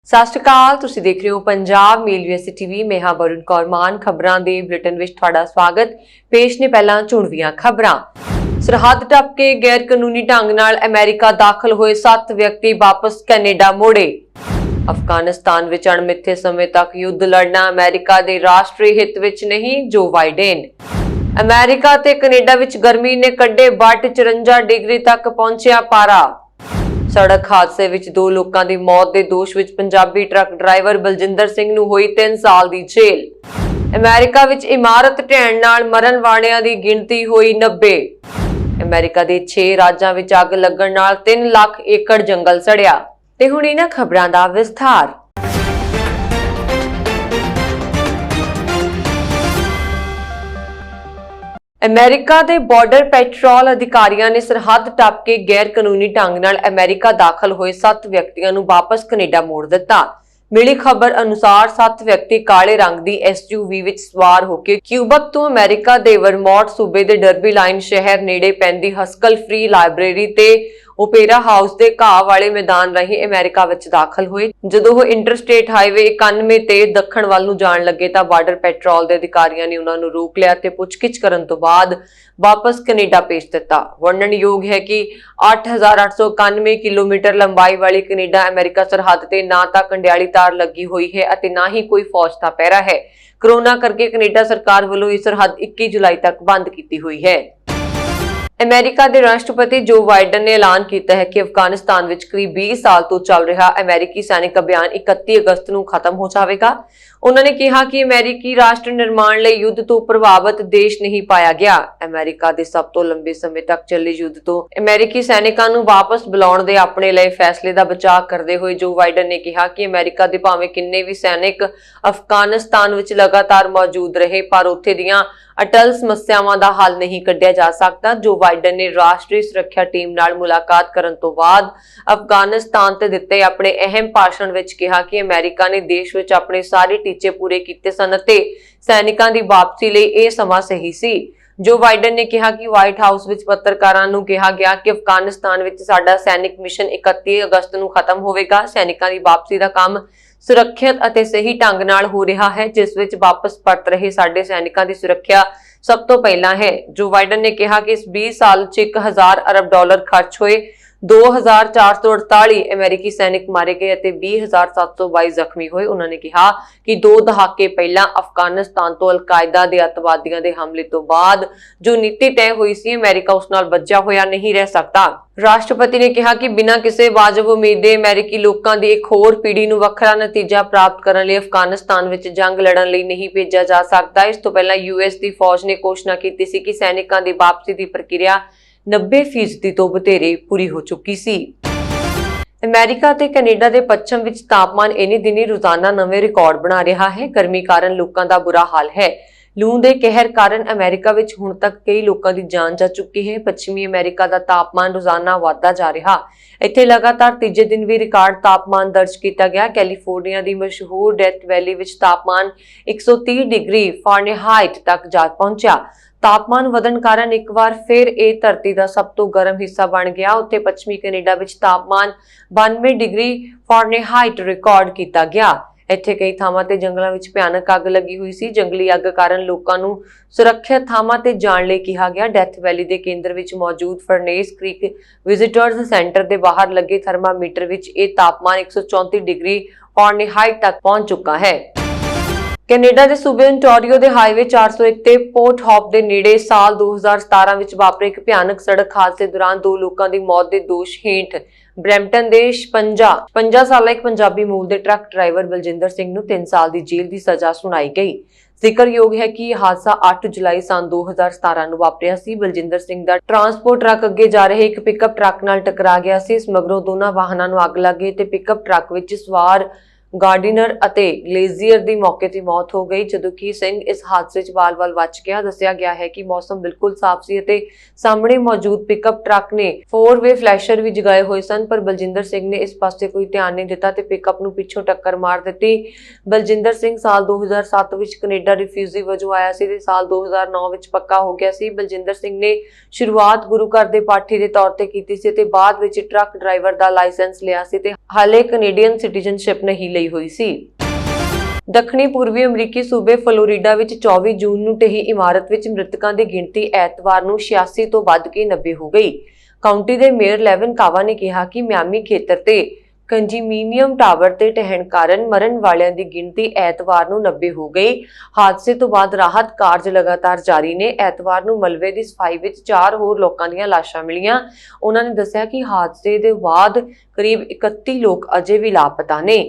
ਸਤਿ ਸ਼੍ਰੀ ਅਕਾਲ। ਤੁਸੀਂ ਦੇਖ ਰਹੇ ਹੋ ਪੰਜਾਬ ਮੇਲ ਯੂਐਸਏ ਟੀਵੀ। ਮੈਂ ਹਾਂ ਵਰੁਣ ਕੌਰ ਮਾਨ। ਖਬਰਾਂ ਦੇ ਬੁਲੇਟਿਨ ਵਿੱਚ ਤੁਹਾਡਾ ਸਵਾਗਤ। ਪੇਸ਼ ਨੇ ਪਹਿਲਾਂ ਚੁਣਵੀਆਂ ਖਬਰਾਂ। ਸਰਹੱਦ ਟੱਪ ਕੇ ਗੈਰ ਕਾਨੂੰਨੀ ਢੰਗ ਨਾਲ ਅਮਰੀਕਾ ਦਾਖਲ ਹੋਏ 7 ਵਿਅਕਤੀ ਵਾਪਸ ਕੈਨੇਡਾ ਮੋੜੇ। ਅਫਗਾਨਿਸਤਾਨ ਵਿੱਚ ਅਣਮਿੱਥੇ ਸਮੇਂ ਤੱਕ ਯੁੱਧ ਲੜਨਾ ਅਮਰੀਕਾ ਦੇ ਰਾਸ਼ਟਰੀ ਹਿੱਤ ਵਿੱਚ ਨਹੀਂ, ਜੋ ਬਾਈਡਨ। ਅਮਰੀਕਾ ਤੇ ਕੈਨੇਡਾ ਵਿੱਚ ਗਰਮੀ ਨੇ ਕੱਢੇ ਵੱਟ, 54 ਡਿਗਰੀ ਤੱਕ ਪਹੁੰਚਿਆ ਪਾਰਾ। ਸੜਕ ਹਾਦਸੇ ਵਿੱਚ 2 ਲੋਕਾਂ ਦੀ ਮੌਤ ਦੇ ਦੋਸ਼ ਵਿੱਚ ਪੰਜਾਬੀ ਟਰੱਕ ਡਰਾਈਵਰ ਬਲਜਿੰਦਰ ਸਿੰਘ ਨੂੰ ਹੋਈ 3 ਸਾਲ ਦੀ ਜੇਲ੍ਹ। ਅਮਰੀਕਾ ਵਿੱਚ ਇਮਾਰਤ ਢਹਿਣ ਨਾਲ ਮਰਨ ਵਾਲਿਆਂ ਦੀ ਗਿਣਤੀ ਹੋਈ 90। ਅਮਰੀਕਾ ਦੇ 6 ਰਾਜਾਂ ਵਿੱਚ ਅੱਗ ਲੱਗਣ ਨਾਲ 3 ਲੱਖ ਏਕੜ ਜੰਗਲ ਸੜਿਆ। ਤੇ ਹੁਣ ਇਹਨਾਂ ਖਬਰਾਂ ਦਾ ਵਿਸਥਾਰ। ਅਮਰੀਕਾ ਦੇ ਬਾਰਡਰ ਪੈਟਰੋਲ ਅਧਿਕਾਰੀਆਂ ਨੇ ਸਰਹੱਦ ਟੱਪ ਕੇ ਗੈਰ ਕਾਨੂੰਨੀ ਢੰਗ ਨਾਲ ਅਮਰੀਕਾ ਦਾਖਲ ਹੋਏ 7 ਵਿਅਕਤੀਆਂ ਨੂੰ ਵਾਪਸ ਕੈਨੇਡਾ ਮੋੜ ਦਿੱਤਾ। ਮਿਲੀ ਖਬਰ ਅਨੁਸਾਰ 7 ਵਿਅਕਤੀ ਕਾਲੇ ਰੰਗ ਦੀ SUV ਵਿੱਚ ਸਵਾਰ ਹੋ ਕੇ ਕਿਊਬਕ ਤੋਂ ਅਮਰੀਕਾ ਦੇ ਵਰਮੌਂਟ ਸੂਬੇ ਦੇ ਡਰਬੀ ਲਾਈਨ ਸ਼ਹਿਰ ਨੇੜੇ ਪੈਂਦੀ ਹਸਕਲ ਫ੍ਰੀ ਲਾਇਬ੍ਰੇਰੀ ਤੇ ਓਪੇਰਾ ਹਾਊਸ ਦੇ ਘਾਹ ਵਾਲੇ ਮੈਦਾਨ ਰਾਹੀਂ ਅਮਰੀਕਾ ਵਿੱਚ ਦਾਖਲ ਹੋਏ। ਜਦੋਂ ਉਹ ਇੰਟਰਸਟੇਟ ਹਾਈਵੇ 91 ਤੇ ਦੱਖਣ ਵੱਲ ਨੂੰ ਜਾਣ ਲੱਗੇ ਤਾਂ ਬਾਰਡਰ ਪੈਟਰੋਲ ਦੇ ਅਧਿਕਾਰੀਆਂ ਨੇ ਉਹਨਾਂ ਨੂੰ ਰੋਕ ਲਿਆ ਤੇ ਪੁੱਛਗਿੱਛ ਕਰਨ ਤੋਂ ਬਾਅਦ ਵਾਪਸ ਕੈਨੇਡਾ ਭੇਜ ਦਿੱਤਾ। ਵਰਣਨਯੋਗ ਹੈ ਕਿ 8891 ਕਿਲੋਮੀਟਰ ਲੰਬਾਈ ਵਾਲੀ ਕੈਨੇਡਾ ਅਮਰੀਕਾ ਸਰਹੱਦ ਤੇ ਨਾ ਤਾਂ ਕੰਡਿਆਲੀ ਤਾਰ ਲੱਗੀ ਹੋਈ ਹੈ ਅਤੇ ਨਾ ਹੀ ਕੋਈ ਫੌਜ ਦਾ ਪਹਿਰਾ ਹੈ। ਕੋਰੋਨਾ ਕਰਕੇ ਕੈਨੇਡਾ ਸਰਕਾਰ ਵੱਲੋਂ ਇਹ ਸਰਹੱਦ 21 ਜੁਲਾਈ ਤੱਕ ਬੰਦ ਕੀਤੀ ਹੋਈ ਹੈ। ਅਮਰੀਕਾ ਦੇ ਰਾਸ਼ਟਰਪਤੀ ਜੋ ਬਾਈਡਨ ਨੇ ਐਲਾਨ ਕੀਤਾ ਹੈ ਕਿ ਅਫਗਾਨਿਸਤਾਨ ਵਿੱਚ ਕਰੀਬ 20 ਸਾਲ ਤੋਂ ਚੱਲ ਰਿਹਾ ਅਮਰੀਕੀ ਸੈਨਿਕ ਅਭਿਆਨ 31 ਅਗਸਤ ਨੂੰ ਖਤਮ ਹੋ ਜਾਵੇਗਾ। ਉਹਨਾਂ ਨੇ ਕਿਹਾ ਕਿ ਅਮਰੀਕੀ ਰਾਸ਼ਟਰ ਨਿਰਮਾਣ ਲਈ ਯੁੱਧ ਤੋਂ ਪ੍ਰਭਾਵਿਤ ਦੇਸ਼ ਨਹੀਂ ਪਾਇਆ ਗਿਆ। ਅਮਰੀਕਾ ਦੇ ਸਭ ਤੋਂ ਲੰਬੇ ਸਮੇਂ ਤੱਕ ਚੱਲੇ ਯੁੱਧ ਤੋਂ ਅਮਰੀਕੀ ਸੈਨਿਕਾਂ ਨੂੰ ਵਾਪਸ ਬੁਲਾਉਣ ਦੇ ਆਪਣੇ ਲਈ ਫੈਸਲੇ ਦਾ ਬਚਾਅ ਕਰਦੇ ਹੋਏ ਜੋ ਬਾਈਡਨ ਨੇ ਕਿਹਾ ਕਿ ਅਮਰੀਕਾ ਦੇ ਭਾਵੇਂ ਕਿੰਨੇ ਵੀ ਸੈਨਿਕ ਅਫਗਾਨਿਸਤਾਨ ਵਿੱਚ ਲਗਾਤਾਰ ਮੌਜੂਦ ਰਹੇ, ਪਰ ਉੱਥੇ ਦੀਆਂ ਅਟਲ ਸਮੱਸਿਆਵਾਂ ਦਾ ਹੱਲ ਨਹੀਂ ਕੱਢਿਆ ਜਾ ਸਕਦਾ। ਜੋ ਬਾਈਡਨ ਨੇ ਰਾਸ਼ਟਰੀ ਸੁਰੱਖਿਆ ਟੀਮ ਨਾਲ ਮੁਲਾਕਾਤ ਕਰਨ ਤੋਂ ਬਾਅਦ ਅਫਗਾਨਿਸਤਾਨ ਤੇ ਦਿੱਤੇ ਆਪਣੇ ਅਹਿਮ ਭਾਸ਼ਣ ਵਿੱਚ ਕਿਹਾ ਕਿ ਅਮਰੀਕਾ ਨੇ ਦੇਸ਼ ਵਿੱਚ ਆਪਣੇ ਸਾਰੇ ਟੀਚੇ ਪੂਰੇ ਕੀਤੇ ਸਨ ਅਤੇ ਸੈਨਿਕਾਂ ਦੀ ਵਾਪਸੀ ਲਈ ਇਹ ਸਮਾਂ ਸਹੀ ਸੀ। ਜੋ ਬਾਈਡਨ ਨੇ ਕਿਹਾ ਕਿ ਵਾਈਟ ਹਾਊਸ ਵਿੱਚ ਪੱਤਰਕਾਰਾਂ ਨੂੰ ਕਿਹਾ ਗਿਆ ਕਿ ਅਫਗਾਨਿਸਤਾਨ ਵਿੱਚ ਸਾਡਾ ਸੈਨਿਕ ਮਿਸ਼ਨ 31 ਅਗਸਤ ਨੂੰ ਖਤਮ ਹੋਵੇਗਾ। ਸੈਨਿਕਾਂ ਦੀ ਵਾਪਸੀ ਦਾ ਕੰਮ ਸੁਰੱਖਿਅਤ ਅਤੇ ਸਹੀ ਢੰਗ ਨਾਲ ਹੋ ਰਿਹਾ ਹੈ, ਜਿਸ ਵਿੱਚ ਵਾਪਸ ਪਰਤ ਰਹੇ ਸਾਡੇ ਸੈਨਿਕਾਂ ਦੀ ਸੁਰੱਖਿਆ ਸਭ ਤੋਂ ਪਹਿਲਾਂ ਹੈ। ਜੋ ਬਾਈਡਨ ਨੇ ਕਿਹਾ ਕਿ ਇਸ 20 ਸਾਲ 'ਚ 1000 ਅਰਬ ਡਾਲਰ ਖਰਚ ਹੋਏ, 2448 ਅਮਰੀਕੀ ਸੈਨਿਕ ਮਾਰੇ ਗਏ ਅਤੇ 20722 ਜ਼ਖਮੀ ਹੋਏ। ਉਹਨਾਂ ਨੇ ਕਿਹਾ ਕਿ 2 ਦਹਾਕੇ ਪਹਿਲਾਂ ਅਫਗਾਨਿਸਤਾਨ ਤੋਂ ਅਲ-ਕਾਇਦਾ ਦੇ ਅੱਤਵਾਦੀਆਂ ਦੇ ਹਮਲੇ ਤੋਂ ਬਾਅਦ ਜੋ ਨੀਤੀ ਤੈਅ ਹੋਈ ਸੀ, ਅਮਰੀਕਾ ਉਸ ਨਾਲ ਬੱਝਾ ਹੋਇਆ ਨਹੀਂ ਰਹਿ ਸਕਦਾ। ਰਾਸ਼ਟਰਪਤੀ ਨੇ ਕਿਹਾ ਕਿ ਬਿਨਾਂ ਕਿਸੇ ਵਾਜਬ ਉਮੀਦ ਦੇ ਅਮਰੀਕੀ ਲੋਕਾਂ ਦੀ ਇੱਕ ਹੋਰ ਪੀੜ੍ਹੀ ਨੂੰ ਵੱਖਰਾ ਨਤੀਜਾ ਪ੍ਰਾਪਤ ਕਰਨ ਲਈ ਅਫਗਾਨਿਸਤਾਨ ਵਿੱਚ ਜੰਗ ਲੜਨ ਲਈ ਨਹੀਂ ਭੇਜਿਆ ਜਾ ਸਕਦਾ। ਇਸ ਤੋਂ ਪਹਿਲਾਂ US ਦੀ ਫੌਜ ਨੇ ਘੋਸ਼ਣਾ ਕੀਤੀ ਸੀ ਕਿ ਸੈਨਿਕਾਂ ਦੀ ਵਾਪਸੀ ਦੀ ਪ੍ਰਕਿਰਿਆ 90% ਤੋਂ ਵਧੇਰੇ ਪੂਰੀ ਹੋ ਚੁੱਕੀ ਸੀ। ਅਮਰੀਕਾ ਤੇ ਕੈਨੇਡਾ ਦੇ ਪੱਛਮ ਵਿੱਚ ਤਾਪਮਾਨ ਇਨੀ ਦਿਨੀ ਰੋਜ਼ਾਨਾ ਨਵੇਂ ਰਿਕਾਰਡ ਬਣਾ ਰਿਹਾ ਹੈ। ਗਰਮੀ ਕਾਰਨ ਲੋਕਾਂ ਦਾ ਬੁਰਾ ਹਾਲ ਹੈ। ਲੂ ਦੇ ਕਹਿਰ ਕਾਰਨ ਅਮਰੀਕਾ ਵਿੱਚ ਹੁਣ ਤੱਕ ਕਈ ਲੋਕਾਂ ਦੀ ਜਾਨ ਜਾ ਚੁੱਕੀ ਹੈ। ਪੱਛਮੀ ਅਮਰੀਕਾ ਦਾ ਤਾਪਮਾਨ ਰੋਜ਼ਾਨਾ ਵਧਦਾ ਜਾ ਰਿਹਾ। ਇੱਥੇ ਲਗਾਤਾਰ ਤੀਜੇ ਦਿਨ ਵੀ ਰਿਕਾਰਡ ਤਾਪਮਾਨ ਦਰਜ ਕੀਤਾ ਗਿਆ। ਕੈਲੀਫੋਰਨੀਆ ਦੀ ਮਸ਼ਹੂਰ ਡੈਥ ਵੈਲੀ ਵਿੱਚ ਤਾਪਮਾਨ 130 ਡਿਗਰੀ ਫਾਰਨਹਾਈਟ ਤੱਕ ਜਾ ਪਹੁੰਚਿਆ। ਤਾਪਮਾਨ ਵਧਣ ਕਾਰਨ ਇੱਕ ਵਾਰ ਫਿਰ ਇਹ ਧਰਤੀ ਦਾ ਸਭ ਤੋਂ ਗਰਮ ਹਿੱਸਾ ਬਣ ਗਿਆ। ਉੱਥੇ ਪੱਛਮੀ ਕੈਨੇਡਾ ਵਿੱਚ ਤਾਪਮਾਨ 92 ਡਿਗਰੀ ਫਾਰਨਹਾਈਟ ਰਿਕਾਰਡ ਕੀਤਾ ਗਿਆ। ਇੱਥੇ ਕਈ ਥਾਵਾਂ ਤੇ ਜੰਗਲਾਂ ਵਿੱਚ ਭਿਆਨਕ ਅੱਗ ਲੱਗੀ ਹੋਈ ਸੀ। ਜੰਗਲੀ ਅੱਗ ਕਾਰਨ ਲੋਕਾਂ ਨੂੰ ਸੁਰੱਖਿਅਤ ਥਾਵਾਂ ਤੇ ਜਾਣ ਲਈ ਕਿਹਾ ਗਿਆ। ਡੈਥ ਵੈਲੀ ਦੇ ਕੇਂਦਰ ਵਿੱਚ ਮੌਜੂਦ ਫਰਨੇਸ ਕ੍ਰੀਕ ਵਿਜ਼ਿਟਰਜ਼ ਸੈਂਟਰ ਦੇ ਬਾਹਰ ਲੱਗੇ ਥਰਮਾਮੀਟਰ ਵਿੱਚ ਇਹ ਤਾਪਮਾਨ 134 ਡਿਗਰੀ ਫਾਰਨਹਾਈਟ ਤੱਕ ਪਹੁੰਚ ਚੁੱਕਾ ਹੈ। ਕੈਨੇਡਾ ਦੇ ਸੂਬੇ ontario ਦੇ ਹਾਈਵੇ 401 ਤੇ ਪੋਰਟ ਹੌਪ ਦੇ ਨੇੜੇ ਸਾਲ 2017 ਵਿੱਚ ਵਾਪਰੇ ਇੱਕ ਭਿਆਨਕ ਸੜਕ ਹਾਦਸੇ ਦੌਰਾਨ 2 ਲੋਕਾਂ ਦੀ ਮੌਤ ਦੇ ਦੋਸ਼ ਹੇਠ ਬਰੈਂਪਟਨ ਦੇ 56 ਸਾਲਾ ਇੱਕ ਪੰਜਾਬੀ ਮੂਲ ਦੇ ਟਰੱਕ ਡਰਾਈਵਰ ਬਲਜਿੰਦਰ ਸਿੰਘ ਨੂੰ 3 ਸਾਲ ਦੀ ਜੇਲ੍ਹ ਦੀ ਸਜ਼ਾ ਸੁਣਾਈ ਗਈ। ਜ਼ਿਕਰਯੋਗ ਹੈ ਕਿ ਇਹ ਹਾਦਸਾ 8 ਜੁਲਾਈ ਸੰਨ 2017 ਨੂੰ ਵਾਪਰਿਆ ਸੀ। ਬਲਜਿੰਦਰ ਸਿੰਘ ਦਾ ਟਰਾਂਸਪੋਰਟ ਟਰੱਕ ਅੱਗੇ ਜਾ ਰਹੇ ਇੱਕ ਪਿਕਅਪ ਟਰੱਕ ਨਾਲ ਟਕਰਾ ਗਿਆ ਸੀ। ਇਸ ਮਗਰੋਂ ਦੋਨਾਂ ਵਾਹਨਾਂ ਨੂੰ ਅੱਗ ਲੱਗ ਗਈ ਤੇ ਪਿਕਅਪ ਟਰੱਕ ਵਿੱਚ ਸਵਾਰ ਗਾਰਡੀਨਰ ਅਤੇ ਗਲੇਜ਼ੀਅਰ ਦੀ ਮੌਕੇ ਤੇ ਮੌਤ ਹੋ ਗਈ, ਜਦੋਂ ਕਿ ਸਿੰਘ ਇਸ ਹਾਦਸੇ 'ਚ ਵਾਲ-ਵਾਲ ਬਚ ਗਿਆ। ਦੱਸਿਆ ਗਿਆ ਹੈ ਕਿ ਮੌਸਮ ਬਿਲਕੁਲ ਸਾਫ਼ ਸੀ ਅਤੇ ਸਾਹਮਣੇ ਮੌਜੂਦ ਪਿਕਅਪ ਟਰੱਕ ਨੇ 4-ਵੇ ਫਲੈਸ਼ਰ ਵੀ ਜਗਾਏ ਹੋਏ ਸਨ, ਪਰ ਬਲਜਿੰਦਰ ਸਿੰਘ ਨੇ ਇਸ ਪਾਸੇ ਕੋਈ ਧਿਆਨ ਨਹੀਂ ਦਿੱਤਾ ਤੇ ਪਿਕਅਪ ਨੂੰ ਪਿੱਛੋਂ ਟੱਕਰ ਮਾਰ ਦਿੱਤੀ। ਬਲਜਿੰਦਰ ਸਿੰਘ ਸਾਲ 2007 ਵਿੱਚ ਕੈਨੇਡਾ ਰਿਫਿਊਜੀ ਵਜੋਂ ਆਇਆ ਸੀ ਤੇ ਸਾਲ 2009 ਵਿੱਚ ਪੱਕਾ ਹੋ ਗਿਆ ਸੀ। ਬਲਜਿੰਦਰ ਸਿੰਘ ਨੇ ਸ਼ੁਰੂਆਤ ਗੁਰੂ ਘਰ ਦੇ ਪਾਠੀ ਦੇ ਤੌਰ ਤੇ ਕੀਤੀ ਸੀ ਤੇ ਬਾਅਦ ਵਿੱਚ ਟਰੱਕ ਡਰਾਈਵਰ ਦਾ ਲਾਇਸੈਂਸ ਲਿਆ ਸੀ ਤੇ ਹਾਲੇ ਕੈਨੇਡੀਅਨ ਸਿਟੀਜ਼ਨਸ਼ਿਪ ਨਹੀਂ ਲਈ ਲਈ ਹੋਈ ਸੀ। ਦੱਖਣੀ ਪੂਰਬੀ ਅਮਰੀਕੀ ਸੂਬੇ ਫਲੋਰੀਡਾ ਵਿੱਚ 24 ਜੂਨ ਨੂੰ ਢਹੀ ਇਮਾਰਤ ਵਿੱਚ ਮ੍ਰਿਤਕਾਂ ਦੀ ਗਿਣਤੀ ਐਤਵਾਰ ਨੂੰ 86 ਤੋਂ ਵੱਧ ਕੇ 90 ਹੋ ਗਈ। ਕਾਉਂਟੀ ਦੇ ਮੇਅਰ ਲੈਵਨ ਕਾਵਾ ਨੇ ਕਿਹਾ ਕਿ ਮਿਆਮੀ ਖੇਤਰ ਤੇ ਕੰਜੀਮੀਨੀਅਮ ਟਾਵਰ ਤੇ ਢਹਿਣ ਕਾਰਨ ਮਰਨ ਵਾਲਿਆਂ ਦੀ ਗਿਣਤੀ ਐਤਵਾਰ ਨੂੰ 90 ਹੋ ਗਈ। ਹਾਦਸੇ ਤੋਂ ਬਾਅਦ ਰਾਹਤ ਕਾਰਜ ਲਗਾਤਾਰ ਜਾਰੀ ਨੇ। ਐਤਵਾਰ ਨੂੰ ਮਲਬੇ ਦੀ ਸਫਾਈ ਵਿੱਚ 4 ਹੋਰ ਲੋਕਾਂ ਦੀਆਂ ਲਾਸ਼ਾਂ ਮਿਲੀਆਂ। ਉਹਨਾਂ ਨੇ ਦੱਸਿਆ ਕਿ ਹਾਦਸੇ ਦੇ ਬਾਅਦ ਕਰੀਬ 31 ਲੋਕ ਅਜੇ ਵੀ ਲਾਪਤਾ ਨੇ।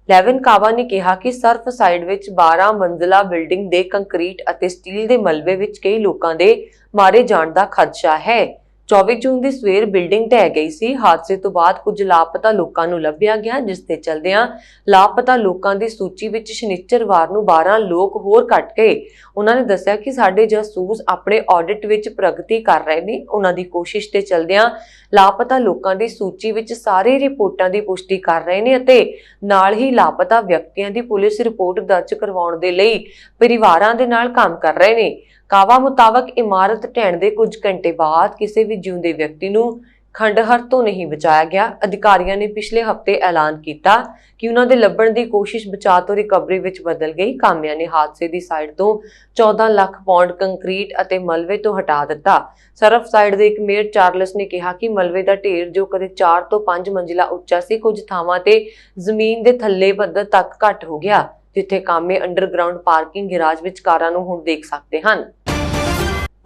ਲੈਵਨ ਕਾਵਾ ਨੇ ਕਿਹਾ ਕਿ ਸਰਫ ਸਾਈਡ ਵਿੱਚ 12 ਮੰਜ਼ਲਾ ਬਿਲਡਿੰਗ ਦੇ ਕੰਕਰੀਟ ਅਤੇ ਸਟੀਲ ਦੇ ਮਲਬੇ ਵਿੱਚ ਕਈ ਲੋਕਾਂ ਦੇ ਮਾਰੇ ਜਾਣ ਦਾ ਖਦਸ਼ਾ ਹੈ। 24 ਜੂਨ ਦੀ ਸਵੇਰ ਬਿਲਡਿੰਗ ਢਹਿ ਗਈ ਸੀ। ਹਾਦਸੇ ਤੋਂ ਬਾਅਦ ਕੁਝ ਲਾਪਤਾ ਲੋਕਾਂ ਨੂੰ ਲੱਭਿਆ ਗਿਆ, ਜਿਸ ਦੇ ਚਲਦਿਆਂ ਲਾਪਤਾ ਲੋਕਾਂ ਦੀ ਸੂਚੀ ਵਿੱਚ ਸ਼ਨੀਚਰਵਾਰ ਨੂੰ 12 ਲੋਕ ਹੋਰ ਘਟ ਗਏ। ਉਹਨਾਂ ਨੇ ਦੱਸਿਆ ਕਿ ਸਾਡੇ ਜਾਸੂਸ ਆਪਣੇ ਆਡਿਟ ਵਿੱਚ ਪ੍ਰਗਤੀ ਕਰ ਰਹੇ ਨੇ। ਉਹਨਾਂ ਦੀ ਕੋਸ਼ਿਸ਼ ਤੇ ਚਲਦਿਆਂ ਲਾਪਤਾ ਲੋਕਾਂ ਦੀ ਸੂਚੀ ਵਿੱਚ ਸਾਰੇ ਰਿਪੋਰਟਾਂ ਦੀ ਪੁਸ਼ਟੀ ਕਰ ਰਹੇ ਨੇ ਅਤੇ ਨਾਲ ਹੀ ਲਾਪਤਾ ਵਿਅਕਤੀਆਂ ਦੀ ਪੁਲਿਸ ਰਿਪੋਰਟ ਦਰਜ ਕਰਵਾਉਣ ਦੇ ਲਈ ਪਰਿਵਾਰਾਂ ਦੇ ਨਾਲ ਕੰਮ ਕਰ ਰਹੇ ਨੇ। ਕਾਵਾ ਮੁਤਾਬਕ ਇਮਾਰਤ ਢਹਿਣ ਦੇ ਕੁਝ ਘੰਟੇ ਬਾਅਦ ਕਿਸੇ ਵੀ ਜਿਉਂਦੇ ਵਿਅਕਤੀ ਨੂੰ ਖੰਡਹਰ ਤੋਂ ਨਹੀਂ ਬਚਾਇਆ ਗਿਆ। ਅਧਿਕਾਰੀਆਂ ਨੇ ਪਿਛਲੇ ਹਫ਼ਤੇ ਐਲਾਨ ਕੀਤਾ ਕਿ ਉਹਨਾਂ ਦੇ ਲੱਭਣ ਦੀ ਕੋਸ਼ਿਸ਼ ਬਚਾਅ ਤੋਂ ਰਿਕਵਰੀ ਵਿੱਚ ਬਦਲ ਗਈ। ਕਾਮਿਆਂ ਨੇ ਹਾਦਸੇ ਦੀ ਸਾਈਡ ਤੋਂ 14 ਲੱਖ ਪੌਂਡ ਕੰਕਰੀਟ ਅਤੇ ਮਲਬੇ ਤੋਂ ਹਟਾ ਦਿੱਤਾ। ਸਰਫ ਸਾਈਡ ਦੇ ਇੱਕ ਮੇਅਰ ਚਾਰਲਸ ਨੇ ਕਿਹਾ ਕਿ ਮਲਬੇ ਦਾ ਢੇਰ ਜੋ ਕਦੇ 4 ਤੋਂ 5 ਮੰਜ਼ਿਲਾ ਉੱਚਾ ਸੀ, ਕੁਝ ਥਾਵਾਂ ਤੇ ਜ਼ਮੀਨ ਦੇ ਥੱਲੇ ਪੱਧਰ ਤੱਕ ਘੱਟ ਹੋ ਗਿਆ, ਜਿੱਥੇ ਕਾਮੇ ਅੰਡਰਗਰਾਉਂਡ ਪਾਰਕਿੰਗ ਗੈਰਾਜ ਵਿੱਚ ਕਾਰਾਂ ਨੂੰ ਹੁਣ ਦੇਖ ਸਕਦੇ ਹਨ।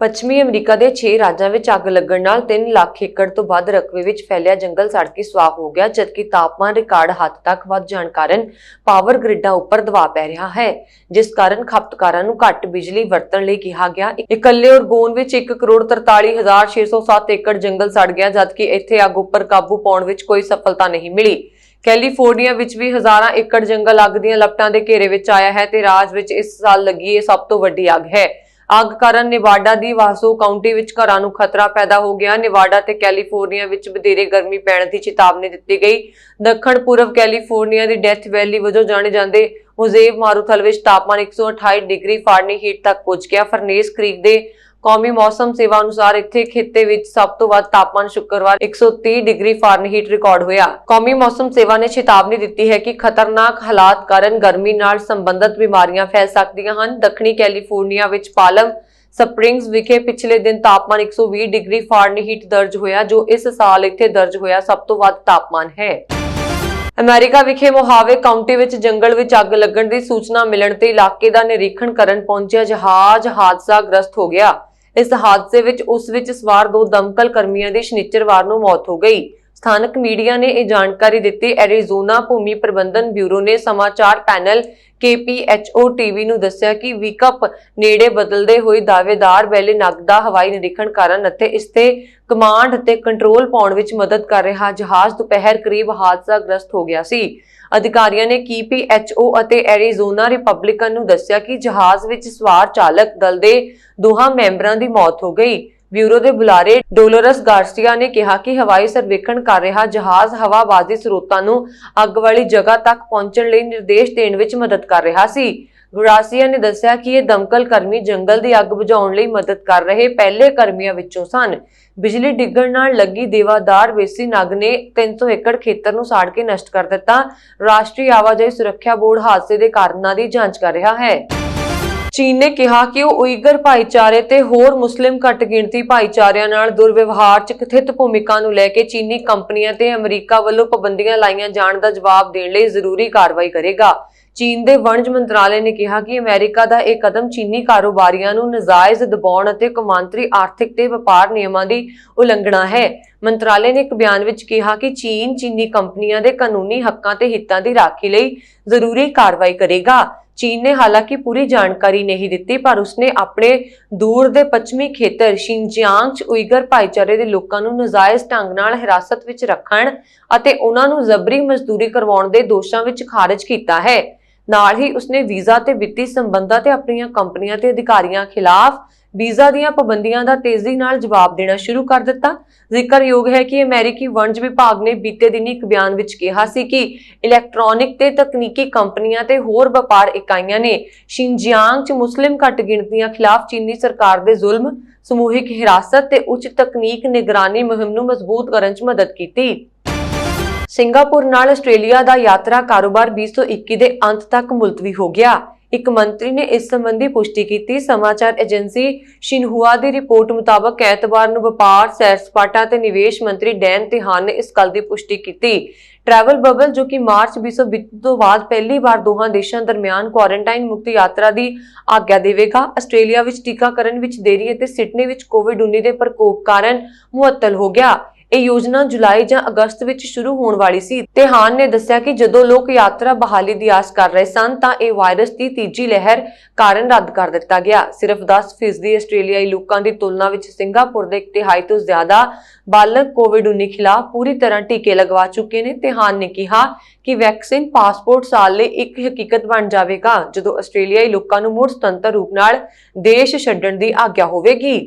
ਪੱਛਮੀ ਅਮਰੀਕਾ ਦੇ 6 ਰਾਜਾਂ ਵਿੱਚ ਅੱਗ ਲੱਗਣ ਨਾਲ 3 ਲੱਖ ਏਕੜ ਤੋਂ ਵੱਧ ਰਕਬੇ ਵਿੱਚ ਫੈਲਿਆ ਜੰਗਲ ਸੜ ਕੇ ਸੁਆਹ ਹੋ ਗਿਆ, ਜਦਕਿ ਤਾਪਮਾਨ ਰਿਕਾਰਡ ਹੱਦ ਤੱਕ ਵੱਧ ਜਾਣ ਕਾਰਨ ਪਾਵਰ ਗ੍ਰਿਡਾਂ ਉੱਪਰ ਦਬਾਅ ਪੈ ਰਿਹਾ ਹੈ, ਜਿਸ ਕਾਰਨ ਖਪਤਕਾਰਾਂ ਨੂੰ ਘੱਟ ਬਿਜਲੀ ਵਰਤਣ ਲਈ ਕਿਹਾ ਗਿਆ। ਇਕੱਲੇ ਓਰਗੋਨ ਵਿੱਚ 1,43,607 ਏਕੜ ਜੰਗਲ ਸੜ ਗਿਆ, ਜਦਕਿ ਇੱਥੇ ਅੱਗ ਉੱਪਰ ਕਾਬੂ ਪਾਉਣ ਵਿੱਚ ਕੋਈ ਸਫਲਤਾ ਨਹੀਂ ਮਿਲੀ। ਕੈਲੀਫੋਰਨੀਆ ਵਿੱਚ ਵੀ ਹਜ਼ਾਰਾਂ ਏਕੜ ਜੰਗਲ ਅੱਗ ਦੀਆਂ ਲਪਟਾਂ ਦੇ ਘੇਰੇ ਵਿੱਚ ਆਇਆ ਹੈ ਤੇ ਰਾਜ ਵਿੱਚ ਇਸ ਸਾਲ ਲੱਗੀ ਇਹ ਸਭ ਤੋਂ ਵੱਡੀ ਅੱਗ ਹੈ। ਅੱਗ ਕਾਰਨ ਨਿਵਾਡਾ ਦੀ ਵਾਸੋ ਕਾਉਂਟੀ ਵਿੱਚ ਘਰਾਂ ਨੂੰ ਖਤਰਾ ਪੈਦਾ ਹੋ ਗਿਆ। ਨਿਵਾਡਾ ਤੇ ਕੈਲੀਫੋਰਨੀਆ ਵਿੱਚ ਵਧੇਰੇ ਗਰਮੀ ਪੈਣ ਦੀ ਚੇਤਾਵਨੀ ਦਿੱਤੀ ਗਈ। ਦੱਖਣ ਪੂਰਬ ਕੈਲੀਫੋਰਨੀਆ ਦੀ ਡੈਥ ਵੈਲੀ ਵਜੋਂ ਜਾਣੇ ਜਾਂਦੇ ਮੋਜ਼ੇਵ ਮਾਰੂਥਲ ਵਿੱਚ ਤਾਪਮਾਨ 128 ਡਿਗਰੀ ਫਾਰਨੀਹੀਟ ਤੱਕ ਪਹੁੰਚ ਗਿਆ। ਫਰਨੇਸ ਕ੍ਰੀਕ ਦੇ ਕੌਮੀ ਮੌਸਮ ਸੇਵਾ ਅਨੁਸਾਰ ਇੱਥੇ ਖਿੱਤੇ ਵਿੱਚ ਸਭ ਤੋਂ ਵੱਧ ਤਾਪਮਾਨ ਸ਼ੁੱਕਰਵਾਰ 130 ਡਿਗਰੀ ਫਾਰਨਹੀਟ ਰਿਕਾਰਡ ਹੋਇਆ। ਕੌਮੀ ਮੌਸਮ ਸੇਵਾ ਨੇ ਚੇਤਾਵਨੀ ਦਿੱਤੀ ਹੈ ਕਿ ਖਤਰਨਾਕ ਹਾਲਾਤ ਕਾਰਨ ਗਰਮੀ ਨਾਲ ਸੰਬੰਧਿਤ ਬਿਮਾਰੀਆਂ ਫੈਲ ਸਕਦੀਆਂ ਹਨ। ਦੱਖਣੀ ਕੈਲੀਫੋਰਨੀਆ ਵਿੱਚ ਪਾਲਮ ਸਪ੍ਰਿੰਗਸ ਵਿਖੇ ਪਿਛਲੇ ਦਿਨ ਤਾਪਮਾਨ 120 ਡਿਗਰੀ ਫਾਰਨਹੀਟ ਦਰਜ ਹੋਇਆ, ਜੋ ਇਸ ਸਾਲ ਇੱਥੇ ਦਰਜ ਹੋਇਆ ਸਭ ਤੋਂ ਵੱਧ ਤਾਪਮਾਨ ਹੈ। ਅਮਰੀਕਾ ਵਿਖੇ ਮੋਹਾਵੇ ਕਾਉਂਟੀ ਵਿੱਚ ਜੰਗਲ ਵਿੱਚ ਅੱਗ ਲੱਗਣ ਦੀ ਸੂਚਨਾ ਮਿਲਣ ਤੇ ਇਲਾਕੇ ਦਾ ਨਿਰੀਖਣ ਕਰਨ ਪਹੁੰਚਿਆ ਜਹਾਜ਼ ਹਾਦਸਾਗ੍ਰਸਤ ਹੋ ਗਿਆ। ਇਸ ਹਾਦਸੇ ਵਿੱਚ ਉਸ ਵਿੱਚ ਸਵਾਰ 2 ਦਮਕਲ ਕਰਮੀਆਂ ਦੀ ਸ਼ਨੀਚਰਵਾਰ ਨੂੰ ਮੌਤ ਹੋ ਗਈ। ਸਥਾਨਕ ਮੀਡੀਆ ਨੇ ਇਹ ਜਾਣਕਾਰੀ ਦਿੱਤੀ। ਐਰੀਜ਼ੋਨਾ ਭੂਮੀ ਪ੍ਰਬੰਧਨ ਬਿਊਰੋ ਨੇ ਸਮਾਚਾਰ ਪੈਨਲ KPHO TV ਨੂੰ ਦੱਸਿਆ ਕਿ ਵਿਕਪ ਨੇੜੇ ਬਦਲਦੇ ਹੋਏ ਦਾਅਵੇਦਾਰ ਬੈਲੇ ਨਗ ਦਾ ਹਵਾਈ ਨਿਰੀਖਣ ਕਰਨ ਅਤੇ ਇਸ ਤੇ ਕਮਾਂਡ ਅਤੇ ਕੰਟਰੋਲ ਪਾਉਣ ਵਿੱਚ ਮਦਦ ਕਰ ਰਿਹਾ ਜਹਾਜ਼ ਦੁਪਹਿਰ ਕਰੀਬ ਹਾਦਸਾਗ੍ਰਸਤ ਹੋ ਗਿਆ ਸੀ। ਅਧਿਕਾਰੀਆਂ ਨੇ KPHO ਅਤੇ ਐਰੀਜ਼ੋਨਾ ਰਿਪਬਲਿਕਨ ਨੂੰ ਦੱਸਿਆ ਕਿ ਜਹਾਜ਼ ਵਿੱਚ ਸਵਾਰ ਚਾਲਕ ਦਲ ਦੇ 2 ਮੈਂਬਰਾਂ ਦੀ ਮੌਤ ਹੋ ਗਈ। ਬਿਊਰੋ ਦੇ ਬੁਲਾਰੇ ਡੋਲੋਰਸ ਗਾਰਸੀਆ ਨੇ ਕਿਹਾ ਕਿ ਹਵਾਈ ਸਰਵੇਖਣ ਕਰ ਰਿਹਾ ਜਹਾਜ਼ ਹਵਾਬਾਜ਼ੀ ਸਰੋਤਾਂ ਨੂੰ ਅੱਗ ਵਾਲੀ ਜਗ੍ਹਾ ਤੱਕ ਪਹੁੰਚਣ ਲਈ ਨਿਰਦੇਸ਼ ਦੇਣ ਵਿੱਚ ਮਦਦ ਕਰ ਰਿਹਾ ਸੀ। ਗਾਰਸੀਆ ਨੇ ਦੱਸਿਆ ਕਿ ਇਹ ਦਮਕਲ ਕਰਮੀ ਜੰਗਲ ਦੀ ਅੱਗ ਬੁਝਾਉਣ ਲਈ ਮਦਦ ਕਰ ਰਹੇ ਪਹਿਲੇ ਕਰਮੀਆਂ ਵਿੱਚੋਂ ਸਨ। ਬਿਜਲੀ ਡਿੱਗਣ ਨਾਲ ਲੱਗੀ ਦੇਵਾਦਾਰ ਵੇਸੀ ਨਗ ਨੇ 300 ਏਕੜ ਖੇਤਰ ਨੂੰ ਸਾੜ ਕੇ ਨਸ਼ਟ ਕਰ ਦਿੱਤਾ। ਰਾਸ਼ਟਰੀ ਆਵਾਜਾਈ ਸੁਰੱਖਿਆ ਬੋਰਡ ਹਾਦਸੇ ਦੇ ਕਾਰਨਾਂ ਦੀ ਜਾਂਚ ਕਰ ਰਿਹਾ ਹੈ। ਚੀਨ ਨੇ ਕਿਹਾ ਕਿ ਉਹ ਉਈਗਰ ਭਾਈਚਾਰੇ ਤੇ ਹੋਰ ਮੁਸਲਿਮ ਘੱਟ ਗਿਣਤੀ ਭਾਈਚਾਰਿਆਂ ਨਾਲ ਦੁਰਵਿਵਹਾਰ 'ਚ ਕਥਿਤ ਭੂਮਿਕਾ ਨੂੰ ਲੈ ਕੇ ਚੀਨੀ ਕੰਪਨੀਆਂ ਤੇ ਅਮਰੀਕਾ ਵੱਲੋਂ ਪਾਬੰਦੀਆਂ ਲਾਈਆਂ ਜਾਣ ਦਾ ਜਵਾਬ ਦੇਣ ਲਈ ਜ਼ਰੂਰੀ ਕਾਰਵਾਈ ਕਰੇਗਾ। ਚੀਨ ਦੇ ਵਣਜ ਮੰਤਰਾਲੇ ਨੇ ਕਿਹਾ ਕਿ ਅਮਰੀਕਾ ਦਾ ਇਹ ਕਦਮ ਚੀਨੀ ਕਾਰੋਬਾਰੀਆਂ ਨੂੰ ਨਾਜਾਇਜ਼ ਦਬਾਉਣ ਅਤੇ ਕੌਮਾਂਤਰੀ ਆਰਥਿਕ ਤੇ ਵਪਾਰ ਨਿਯਮਾਂ ਦੀ ਉਲੰਘਣਾ ਹੈ। ਮੰਤਰਾਲੇ ਨੇ ਇੱਕ ਬਿਆਨ ਵਿੱਚ ਕਿਹਾ ਕਿ ਚੀਨ ਚੀਨੀ ਕੰਪਨੀਆਂ ਦੇ ਕਾਨੂੰਨੀ ਹੱਕਾਂ ਤੇ ਹਿੱਤਾਂ ਦੀ ਰਾਖੀ ਲਈ ਜ਼ਰੂਰੀ ਕਾਰਵਾਈ ਕਰੇਗਾ। ਚੀਨ ਨੇ ਹਾਲਾਂਕਿ ਪੂਰੀ ਜਾਣਕਾਰੀ ਨਹੀਂ ਦਿੱਤੀ, ਪਰ ਉਸਨੇ ਆਪਣੇ ਦੂਰ ਦੇ ਪੱਛਮੀ ਖੇਤਰ ਸ਼ਿਨਜਿਆਂਗ 'ਚ ਉਈਗਰ ਭਾਈਚਾਰੇ ਦੇ ਲੋਕਾਂ ਨੂੰ ਨਾਜਾਇਜ਼ ਢੰਗ ਨਾਲ ਹਿਰਾਸਤ ਵਿੱਚ ਰੱਖਣ ਅਤੇ ਉਹਨਾਂ ਨੂੰ ਜ਼ਬਰੀ ਮਜ਼ਦੂਰੀ ਕਰਵਾਉਣ ਦੇ ਦੋਸ਼ਾਂ ਵਿੱਚ ਖਾਰਜ ਕੀਤਾ ਹੈ। ਨਾਲ ਹੀ ਉਸਨੇ ਵੀਜ਼ਾ ਤੇ ਵਿੱਤੀ ਸੰਬੰਧਾਂ ਤੇ ਆਪਣੀਆਂ ਕੰਪਨੀਆਂ ਤੇ ਅਧਿਕਾਰੀਆਂ ਖਿਲਾਫ ਵੀਜ਼ਾ ਦੀਆਂ ਪਾਬੰਦੀਆਂ ਦਾ ਤੇਜ਼ੀ ਨਾਲ ਜਵਾਬ ਦੇਣਾ ਸ਼ੁਰੂ ਕਰ ਦਿੱਤਾ। ਜ਼ਿਕਰਯੋਗ ਹੈ ਕਿ ਅਮਰੀਕੀ ਵਣਜ ਵਿਭਾਗ ਨੇ ਬੀਤੇ ਦਿਨੀ ਇੱਕ ਬਿਆਨ ਵਿੱਚ ਕਿਹਾ ਸੀ ਕਿ ਇਲੈਕਟ੍ਰੋਨਿਕ ਤੇ ਤਕਨੀਕੀ ਕੰਪਨੀਆਂ ਤੇ ਹੋਰ ਵਪਾਰ ਇਕਾਈਆਂ ਨੇ ਸ਼ਿਨਜਿਆਂਗ 'ਚ ਮੁਸਲਿਮ ਘੱਟ ਗਿਣਤੀਆਂ ਖਿਲਾਫ ਚੀਨੀ ਸਰਕਾਰ ਦੇ ਜ਼ੁਲਮ, ਸਮੂਹਿਕ ਹਿਰਾਸਤ ਤੇ ਉੱਚ ਤਕਨੀਕ ਨਿਗਰਾਨੀ ਮੁਹਿੰਮ ਨੂੰ ਮਜ਼ਬੂਤ ਕਰਨ 'ਚ ਮਦਦ ਕੀਤੀ। ਸਿੰਗਾਪੁਰ ਨਾਲ ਆਸਟ੍ਰੇਲੀਆ ਦਾ ਯਾਤਰਾ ਕਾਰੋਬਾਰ 2021 ਦੇ ਅੰਤ ਤੱਕ ਮੁਲਤਵੀ ਹੋ ਗਿਆ। ਇੱਕ ਮੰਤਰੀ ਨੇ ਇਸ ਸੰਬੰਧੀ ਪੁਸ਼ਟੀ ਕੀਤੀ। ਸਮਾਚਾਰ ਏਜੰਸੀ ਸ਼ਿਨਹੁਆ ਦੀ ਰਿਪੋਰਟ ਮੁਤਾਬਕ ਐਤਵਾਰ ਨੂੰ ਵਪਾਰ, ਸੈਰ ਸਪਾਟਾ ਤੇ ਨਿਵੇਸ਼ ਮੰਤਰੀ ਡੈਨ ਤਿਹਾਨ ਨੇ ਇਸ ਗੱਲ ਦੀ ਪੁਸ਼ਟੀ ਕੀਤੀ। ट्रैवल बबल जो कि मार्च 2020 ਤੋਂ ਬਾਅਦ ਪਹਿਲੀ ਵਾਰ ਦੋਹਾਂ ਦੇਸ਼ਾਂ ਦਰਮਿਆਨ ਕੁਆਰੰਟਾਈਨ ਮੁਕਤ ਯਾਤਰਾ ਦੀ ਆਗਿਆ ਦੇਵੇਗਾ। ਆਸਟ੍ਰੇਲੀਆ ਵਿੱਚ ਟੀਕਾਕਰਨ ਵਿੱਚ ਦੇਰੀ ਅਤੇ ਸਿਡਨੀ ਵਿੱਚ ਕੋਵਿਡ-19 ਦੇ ਪ੍ਰਕੋਪ ਕਾਰਨ ਮੁਅੱਤਲ ਹੋ ਗਿਆ। ਇਹ ਯੋਜਨਾ ਜੁਲਾਈ ਜਾਂ ਅਗਸਤ ਵਿੱਚ ਸ਼ੁਰੂ ਹੋਣ ਵਾਲੀ ਸੀ। ਤਿਹਾਨ ਨੇ ਦੱਸਿਆ ਕਿ ਜਦੋਂ ਲੋਕ ਯਾਤਰਾ ਬਹਾਲੀ ਦੀ ਆਸ ਕਰ ਰਹੇ ਸਨ ਤਾਂ ਇਹ ਵਾਇਰਸ ਦੀ ਤੀਜੀ ਲਹਿਰ ਕਾਰਨ ਰੱਦ ਕਰ ਦਿੱਤਾ ਗਿਆ। ਸਿਰਫ 10% ਆਸਟ੍ਰੇਲੀਆਈ ਲੋਕਾਂ ਦੀ ਤੁਲਨਾ ਵਿੱਚ ਸਿੰਗਾਪੁਰ ਦੇ 1/3 ਤੋਂ ਜ਼ਿਆਦਾ ਬਾਲਗ ਕੋਵਿਡ-19 ਖਿਲਾਫ ਪੂਰੀ ਤਰ੍ਹਾਂ ਟੀਕੇ ਲਗਵਾ ਚੁੱਕੇ ਨੇ। ਤਿਹਾਨ ਨੇ ਕਿਹਾ ਕਿ ਵੈਕਸੀਨ ਪਾਸਪੋਰਟ ਸਾਲ ਲਈ ਇੱਕ ਹਕੀਕਤ ਬਣ ਜਾਵੇਗਾ ਜਦੋਂ ਆਸਟ੍ਰੇਲੀਆਈ ਲੋਕਾਂ ਨੂੰ ਮੁੜ ਸੁਤੰਤਰ ਰੂਪ ਨਾਲ ਦੇਸ਼ ਛੱਡਣ ਦੀ ਆਗਿਆ ਹੋਵੇਗੀ।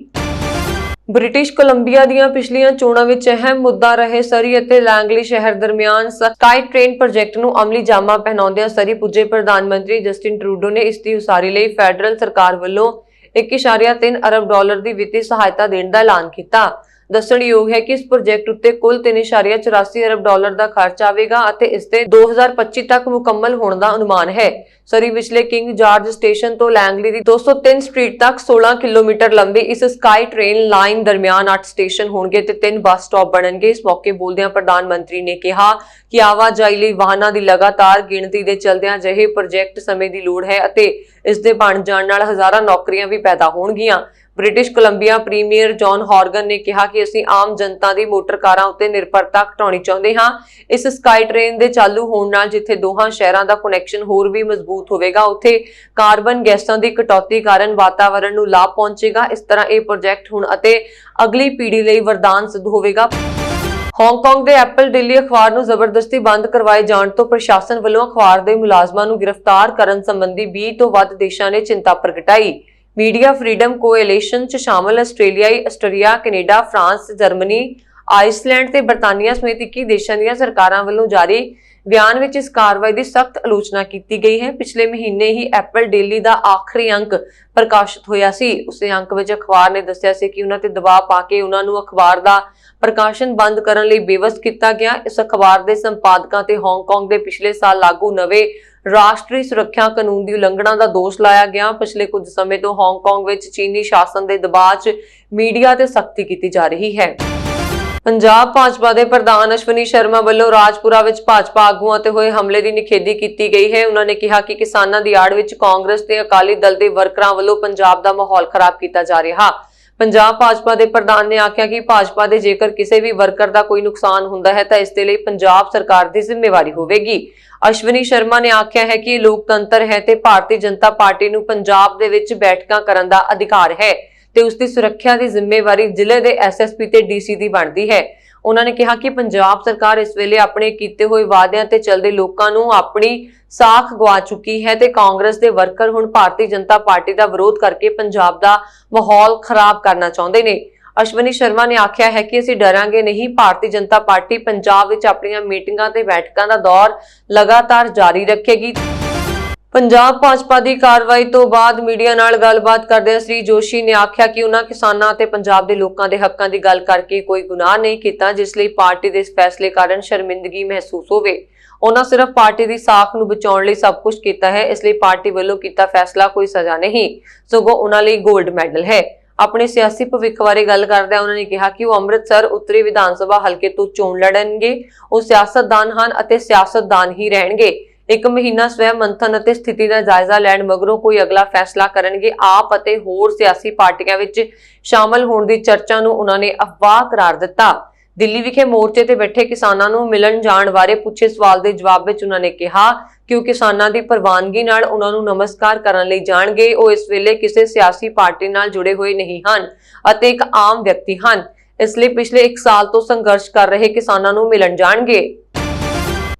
ਬ੍ਰਿਟਿਸ਼ ਕੋਲੰਬੀਆ ਦੀਆਂ ਪਿਛਲੀਆਂ ਚੋਣਾਂ ਵਿੱਚ ਅਹਿਮ ਮੁੱਦਾ ਰਹੇ ਸਰੀ ਅਤੇ ਲੈਂਗਲੀ ਸ਼ਹਿਰ ਦਰਮਿਆਨ ਸਕਾਈ ਟ੍ਰੇਨ ਪ੍ਰੋਜੈਕਟ ਨੂੰ ਅਮਲੀ ਜਾਮਾ ਪਹਿਨਾਉਂਦਿਆਂ ਸਰੀ ਪੁੱਜੇ ਪ੍ਰਧਾਨ ਮੰਤਰੀ ਜਸਟਿਨ ਟਰੂਡੋ ਨੇ ਇਸ ਦੀ ਉਸਾਰੀ ਲਈ ਫੈਡਰਲ ਸਰਕਾਰ ਵੱਲੋਂ 1.3 ਅਰਬ ਡਾਲਰ ਦੀ ਵਿੱਤੀ ਸਹਾਇਤਾ ਦੇਣ ਦਾ ਐਲਾਨ ਕੀਤਾ। ਦੱਸਣਯੋਗ ਹੈ ਕਿ ਇਸ ਪ੍ਰੋਜੈਕਟ ਉੱਤੇ ਕੁੱਲ 3.84 ਅਰਬ ਡਾਲਰ ਦਾ ਖਰਚ ਆਵੇਗਾ ਅਤੇ ਇਸ ਦੇ 2025 ਤੱਕ ਮੁਕੰਮਲ ਹੋਣ ਦਾ ਅਨੁਮਾਨ ਹੈ। ਸਰੀ ਵਿਚਲੇ ਕਿੰਗ ਜਾਰਜ ਸਟੇਸ਼ਨ ਤੋਂ ਲੈਂਗਲੀ ਦੀ 203 ਸਟਰੀਟ ਤੱਕ 16 ਕਿਲੋਮੀਟਰ ਲੰਬੀ ਇਸ ਸਕਾਈ ਟ੍ਰੇਨ ਲਾਈਨ ਦਰਮਿਆਨ 8 ਸਟੇਸ਼ਨ ਹੋਣਗੇ ਤੇ 3 ਬੱਸ ਸਟਾਪ ਬਣਨਗੇ। ਇਸ ਮੌਕੇ ਬੋਲਦਿਆਂ ਪ੍ਰਧਾਨ ਮੰਤਰੀ ਨੇ ਕਿਹਾ ਕਿ ਆਵਾਜਾਈ ਲਈ ਵਾਹਨਾਂ ਦੀ ਲਗਾਤਾਰ ਗਿਣਤੀ ਦੇ ਚਲਦਿਆਂ ਅਜਿਹੇ ਪ੍ਰੋਜੈਕਟ ਸਮੇਂ ਦੀ ਲੋੜ ਹੈ ਅਤੇ ਇਸ ਦੇ ਬਣ ਜਾਣ ਨਾਲ ਹਜ਼ਾਰਾਂ ਨੌਕਰੀਆਂ ਵੀ ਪੈਦਾ ਹੋਣਗੀਆਂ। ਬ੍ਰਿਟਿਸ਼ ਕੋਲੰਬੀਆ ਪ੍ਰੀਮੀਅਰ ਜੌਨ ਹੌਰਗਨ ਨੇ ਕਿਹਾ ਕਿ ਅਸੀਂ ਆਮ ਜਨਤਾ ਦੀ ਮੋਟਰ ਕਾਰਾਂ ਉੱਤੇ ਨਿਰਭਰਤਾ ਘਟਾਉਣੀ ਚਾਹੁੰਦੇ ਹਾਂ। ਇਸ ਸਕਾਈ ਟ੍ਰੇਨ ਦੇ ਚਾਲੂ ਹੋਣ ਨਾਲ ਜਿੱਥੇ ਦੋਹਾਂ ਸ਼ਹਿਰਾਂ ਦਾ ਕਨੈਕਸ਼ਨ ਹੋਰ ਵੀ ਮਜ਼ਬੂਤ ਹੋਵੇਗਾ, ਉੱਥੇ ਕਾਰਬਨ ਗੈਸਾਂ ਦੀ ਕਟੌਤੀ ਕਾਰਨ ਵਾਤਾਵਰਣ ਨੂੰ ਲਾਭ ਪਹੁੰਚੇਗਾ। ਇਸ ਤਰ੍ਹਾਂ ਇਹ ਪ੍ਰੋਜੈਕਟ ਹੁਣ ਅਤੇ ਅਗਲੀ ਪੀੜ੍ਹੀ ਲਈ ਵਰਦਾਨ ਸਿੱਧ ਹੋਵੇਗਾ। ਹਾਂਗਕਾਂਗ ਦੇ ਐਪਲ ਡੇਲੀ ਅਖਬਾਰ ਨੂੰ ਜ਼ਬਰਦਸਤੀ ਬੰਦ ਕਰਵਾਏ ਜਾਣ ਤੋਂ ਪ੍ਰਸ਼ਾਸਨ ਵੱਲੋਂ ਅਖਬਾਰ ਦੇ ਮੁਲਾਜ਼ਮਾਂ ਨੂੰ ਗ੍ਰਿਫਤਾਰ ਕਰਨ ਸੰਬੰਧੀ 20 ਤੋਂ ਵੱਧ ਦੇਸ਼ਾਂ ਨੇ ਚਿੰਤਾ ਪ੍ਰਗਟਾਈ। ਮੀਡੀਆ ਫ੍ਰੀडम ਕੋਐਲੀਸ਼ਨ 'ਚ ਸ਼ਾਮਲ Austria, Canada, France, Germany, Iceland ਤੇ ਬਰਤਾਨੀਆ ਸਮੇਤ 21 ਦੇਸ਼ਾਂ ਦੀਆਂ ਸਰਕਾਰਾਂ ਵੱਲੋਂ ਜਾਰੀ ਬਿਆਨ ਵਿੱਚ ਇਸ ਕਾਰਵਾਈ ਦੀ ਸਖਤ ਆਲੋਚਨਾ ਕੀਤੀ ਗਈ ਹੈ। ਪਿਛਲੇ ਮਹੀਨੇ ਹੀ ਐਪਲ ਡੇਲੀ ਦਾ ਆਖਰੀ ਅੰਕ ਪ੍ਰਕਾਸ਼ਿਤ ਹੋਇਆ ਸੀ। ਉਸੇ ਅੰਕ ਵਿੱਚ ਅਖਬਾਰ ਨੇ ਦੱਸਿਆ ਸੀ ਕਿ ਉਹਨਾਂ ਤੇ ਦਬਾਅ ਪਾ ਕੇ ਉਹਨਾਂ ਨੂੰ ਅਖਬਾਰ ਦਾ ਪ੍ਰਕਾਸ਼ਨ ਬੰਦ ਕਰਨ ਲਈ ਬੇਵਸ ਕੀਤਾ ਗਿਆ। ਇਸ ਅਖਬਾਰ ਦੇ ਸੰਪਾਦਕਾਂ ਤੇ ਹਾਂਗਕਾਂਗ ਦੇ ਪਿਛਲੇ ਸਾਲ ਲਾਗੂ ਨਵੇਂ ਰਾਸ਼ਟਰੀ ਸੁਰੱਖਿਆ ਕਾਨੂੰਨ ਦੀ ਉਲੰਘਣਾ ਦਾ ਦੋਸ਼ ਲਾਇਆ ਗਿਆ। ਪਿਛਲੇ ਕੁਝ ਸਮੇਂ ਤੋਂ ਹਾਂਗਕਾਂਗ ਵਿੱਚ ਚੀਨੀ ਸ਼ਾਸਨ ਦੇ ਦਬਾਅ 'ਚ ਮੀਡੀਆ ਤੇ ਸਖਤੀ ਕੀਤੀ ਜਾ ਰਹੀ ਹੈ। ਪੰਜਾਬ ਭਾਜਪਾ ਦੇ ਪ੍ਰਧਾਨ ਅਸ਼ਵਨੀ ਸ਼ਰਮਾ ਵੱਲੋਂ ਰਾਜਪੁਰਾ ਵਿੱਚ ਭਾਜਪਾ ਆਗੂਆਂ ਤੇ ਹੋਏ ਹਮਲੇ ਦੀ ਨਿਖੇਧੀ ਕੀਤੀ ਗਈ ਹੈ। ਉਹਨਾਂ ਨੇ ਕਿਹਾ ਕਿ ਕਿਸਾਨਾਂ ਦੀ ਆੜ ਵਿੱਚ ਕਾਂਗਰਸ ਤੇ ਅਕਾਲੀ ਦਲ ਦੇ ਵਰਕਰਾਂ ਵੱਲੋਂ ਪੰਜਾਬ ਦਾ ਮਾਹੌਲ ਖਰਾਬ ਕੀਤਾ ਜਾ ਰਿਹਾ। ਪੰਜਾਬ ਭਾਜਪਾ ਦੇ ਪ੍ਰਧਾਨ ਨੇ ਆਖਿਆ ਕਿ ਭਾਜਪਾ ਦੇ ਜੇਕਰ ਕਿਸੇ ਵੀ ਵਰਕਰ ਦਾ ਕੋਈ ਨੁਕਸਾਨ ਹੁੰਦਾ ਹੈ ਤਾਂ ਇਸ ਦੇ ਲਈ ਪੰਜਾਬ ਸਰਕਾਰ ਦੀ ਜ਼ਿੰਮੇਵਾਰੀ ਹੋਵੇਗੀ। ਅਸ਼ਵਨੀ ਸ਼ਰਮਾ ਨੇ ਆਖਿਆ ਹੈ ਕਿ ਲੋਕਤੰਤਰ ਹੈ ਤੇ ਭਾਰਤੀ ਜਨਤਾ ਪਾਰਟੀ ਨੂੰ ਪੰਜਾਬ ਦੇ ਵਿੱਚ ਬੈਠਕਾਂ ਕਰਨ ਦਾ ਅਧਿਕਾਰ ਹੈ ਤੇ ਉਸ ਦੀ ਸੁਰੱਖਿਆ ਦੀ ਜ਼ਿੰਮੇਵਾਰੀ ਜ਼ਿਲ੍ਹੇ ਦੇ ਐਸਐਸਪੀ ਤੇ ਡੀਸੀ ਦੀ ਬਣਦੀ ਹੈ। ਉਹਨਾਂ ਨੇ ਕਿਹਾ ਕਿ ਪੰਜਾਬ ਸਰਕਾਰ ਇਸ ਵੇਲੇ ਆਪਣੇ ਕੀਤੇ ਹੋਏ ਵਾਅਦਿਆਂ ਤੇ ਚੱਲਦੇ ਲੋਕਾਂ ਨੂੰ ਆਪਣੀ ਸਾਖ ਗਵਾ ਚੁੱਕੀ ਹੈ ਤੇ ਕਾਂਗਰਸ ਦੇ ਵਰਕਰ ਹੁਣ ਭਾਰਤੀ ਜਨਤਾ ਪਾਰਟੀ ਦਾ ਵਿਰੋਧ ਕਰਕੇ ਪੰਜਾਬ ਦਾ ਮਾਹੌਲ ਖਰਾਬ ਕਰਨਾ ਚਾਹੁੰਦੇ ਨੇ। ਅਸ਼ਵਨੀ ਸ਼ਰਮਾ ਨੇ ਆਖਿਆ ਹੈ ਕਿ ਅਸੀਂ ਡਰਾਂਗੇ ਨਹੀਂ। ਭਾਰਤੀ ਜਨਤਾ ਪਾਰਟੀ ਪੰਜਾਬ ਵਿੱਚ ਆਪਣੀਆਂ ਮੀਟਿੰਗਾਂ ਤੇ ਬੈਠਕਾਂ ਦਾ ਦੌਰ ਲਗਾਤਾਰ ਜਾਰੀ ਰੱਖੇਗੀ। ਪੰਜਾਬ ਭਾਜਪਾ ਦੀ ਕਾਰਵਾਈ ਤੋਂ ਬਾਅਦ ਮੀਡੀਆ ਨਾਲ ਗੱਲਬਾਤ ਕਰਦਿਆਂ ਸ੍ਰੀ ਜੋਸ਼ੀ ਨੇ ਆਖਿਆ ਕਿ ਉਹਨਾਂ ਕਿਸਾਨਾਂ ਅਤੇ ਪੰਜਾਬ ਦੇ ਲੋਕਾਂ ਦੇ ਹੱਕਾਂ ਦੀ ਗੱਲ ਕਰਕੇ ਕੋਈ ਗੁਨਾਹ ਨਹੀਂ ਕੀਤਾ, ਜਿਸ ਲਈ ਪਾਰਟੀ ਦੇ ਇਸ ਫੈਸਲੇ ਕਾਰਨ ਸ਼ਰਮਿੰਦਗੀ ਮਹਿਸੂਸ ਹੋਵੇ। ਉਹਨਾਂ ਸਿਰਫ ਪਾਰਟੀ ਦੀ ਸਾਖ ਨੂੰ ਬਚਾਉਣ ਲਈ ਸਭ ਕੁਝ ਕੀਤਾ ਹੈ। ਇਸ ਲਈ ਪਾਰਟੀ ਵੱਲੋਂ ਕੀਤਾ ਫੈਸਲਾ ਕੋਈ ਸਜ਼ਾ ਨਹੀਂ, ਸਗੋਂ ਉਹਨਾਂ ਲਈ 골ਡ ਮੈਡਲ ਹੈ। ਆਪਣੇ ਸਿਆਸੀ ਭਵਿੱਖ ਬਾਰੇ ਗੱਲ ਕਰਦਿਆਂ ਉਹਨਾਂ ਨੇ ਕਿਹਾ ਕਿ ਉਹ ਅੰਮ੍ਰਿਤਸਰ ਉੱਤਰੀ ਵਿਧਾਨ ਸਭਾ ਹਲਕੇ ਤੋਂ ਚੋਣ ਲੜਨਗੇ। ਉਹ ਸਿਆਸਤਦਾਨ ਹਨ ਅਤੇ ਸਿਆਸਤਦਾਨ ਹੀ ਰਹਿਣਗੇ। ਇੱਕ ਮਹੀਨਾ ਸਵੈ ਮੰਥਨ ਅਤੇ ਸਥਿਤੀ ਦਾ ਜਾਇਜ਼ਾ ਲੈਣ ਮਗਰੋਂ ਕੋਈ ਅਗਲਾ ਫੈਸਲਾ ਕਰਨਗੇ। ਆਪ ਅਤੇ ਹੋਰ ਸਿਆਸੀ ਪਾਰਟੀਆਂ ਵਿੱਚ ਸ਼ਾਮਲ ਹੋਣ ਦੀ ਚਰਚਾ ਨੂੰ ਉਹਨਾਂ ਨੇ ਅਫਵਾਹ ਕਰਾਰ ਦਿੱਤਾ। ਦਿੱਲੀ ਵਿਖੇ ਮੋਰਚੇ ਤੇ ਬੈਠੇ ਕਿਸਾਨਾਂ ਨੂੰ ਮਿਲਣ ਜਾਣ ਬਾਰੇ ਪੁੱਛੇ ਸਵਾਲ ਦੇ ਜਵਾਬ ਵਿੱਚ ਉਹਨਾਂ ਨੇ ਕਿਹਾ ਕਿ ਉਹ ਕਿਸਾਨਾਂ ਦੀ ਪ੍ਰਵਾਨਗੀ ਨਾਲ ਉਹਨਾਂ ਨੂੰ ਨਮਸਕਾਰ ਕਰਨ ਲਈ ਜਾਣਗੇ। ਉਹ ਇਸ ਵੇਲੇ ਕਿਸੇ ਸਿਆਸੀ ਪਾਰਟੀ ਨਾਲ ਜੁੜੇ ਹੋਏ ਨਹੀਂ ਹਨ ਅਤੇ ਇੱਕ ਆਮ ਵਿਅਕਤੀ ਹਨ। ਇਸ ਲਈ ਪਿਛਲੇ 1 ਸਾਲ ਤੋਂ ਸੰਘਰਸ਼ ਕਰ ਰਹੇ ਕਿਸਾਨਾਂ ਨੂੰ ਮਿਲਣ ਜਾਣਗੇ।